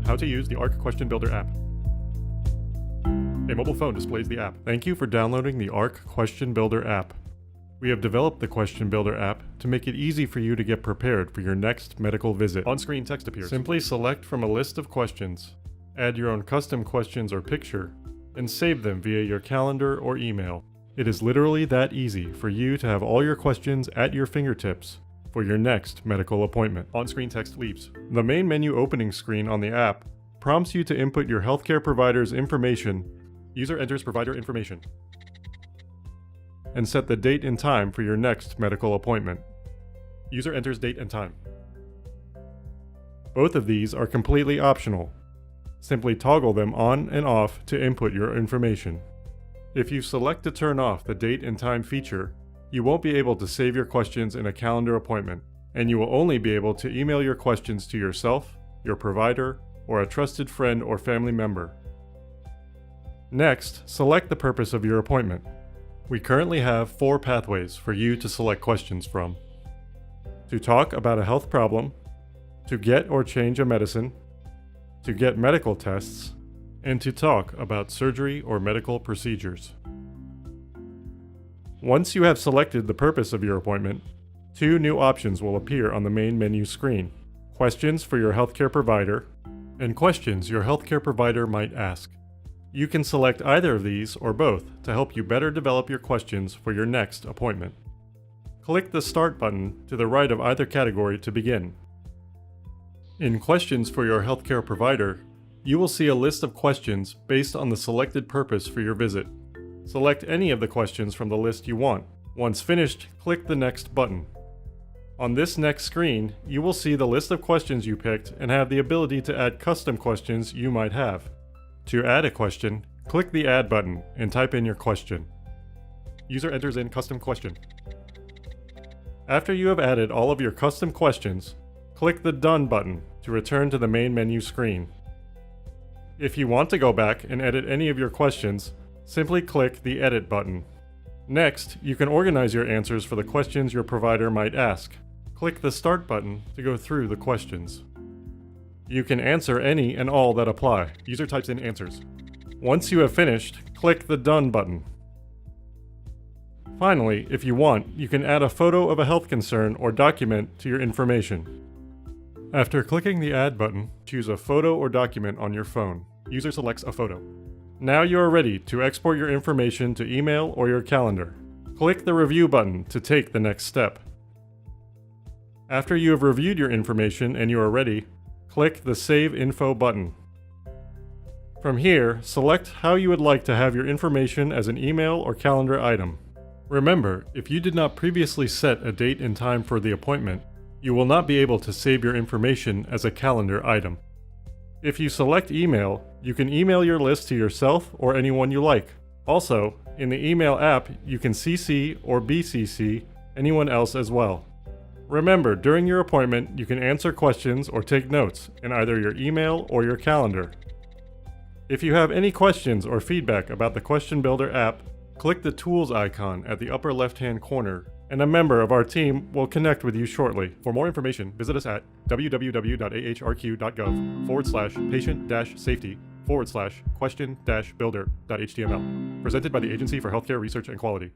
How to use the AHRQ QuestionBuilder app. A mobile phone displays the app. Thank you for downloading the AHRQ QuestionBuilder app. We have developed the QuestionBuilder app to make it easy for you to get prepared for your next medical visit. On-screen text appears. Simply select from a list of questions, add your own custom questions or picture, and save them via your calendar or email. It is literally that easy for you to have all your questions at your fingertips for your next medical appointment. On-screen text leaves. The main menu opening screen on the app prompts you to input your healthcare provider's information. User enters provider information and set the date and time for your next medical appointment. User enters date and time. Both of these are completely optional. Simply toggle them on and off to input your information. If you select to turn off the date and time feature, you won't be able to save your questions in a calendar appointment, and you will only be able to email your questions to yourself, your provider, or a trusted friend or family member. Next, select the purpose of your appointment. We currently have 4 pathways for you to select questions from: to talk about a health problem, to get or change a medicine, to get medical tests, and to talk about surgery or medical procedures. Once you have selected the purpose of your appointment, 2 new options will appear on the main menu screen: questions for your healthcare provider and questions your healthcare provider might ask. You can select either of these or both to help you better develop your questions for your next appointment. Click the Start button to the right of either category to begin. In Questions for your healthcare provider, you will see a list of questions based on the selected purpose for your visit. Select any of the questions from the list you want. Once finished, click the Next button. On this next screen, you will see the list of questions you picked and have the ability to add custom questions you might have. To add a question, click the Add button and type in your question. User enters in custom question. After you have added all of your custom questions, click the Done button to return to the main menu screen. If you want to go back and edit any of your questions, simply click the Edit button. Next, you can organize your answers for the questions your provider might ask. Click the Start button to go through the questions. You can answer any and all that apply. User types in answers. Once you have finished, click the Done button. Finally, if you want, you can add a photo of a health concern or document to your information. After clicking the Add button, choose a photo or document on your phone. User selects a photo. Now you are ready to export your information to email or your calendar. Click the Review button to take the next step. After you have reviewed your information and you are ready, click the Save Info button. From here, select how you would like to have your information as an email or calendar item. Remember, if you did not previously set a date and time for the appointment, you will not be able to save your information as a calendar item. If you select email, you can email your list to yourself or anyone you like. Also, in the email app, you can CC or BCC anyone else as well. Remember, during your appointment, you can answer questions or take notes in either your email or your calendar. If you have any questions or feedback about the QuestionBuilder app, click the Tools icon at the upper left-hand corner, and a member of our team will connect with you shortly. For more information, visit us at www.ahrq.gov/patient-safety/question-builder.html. Presented by the Agency for Healthcare Research and Quality.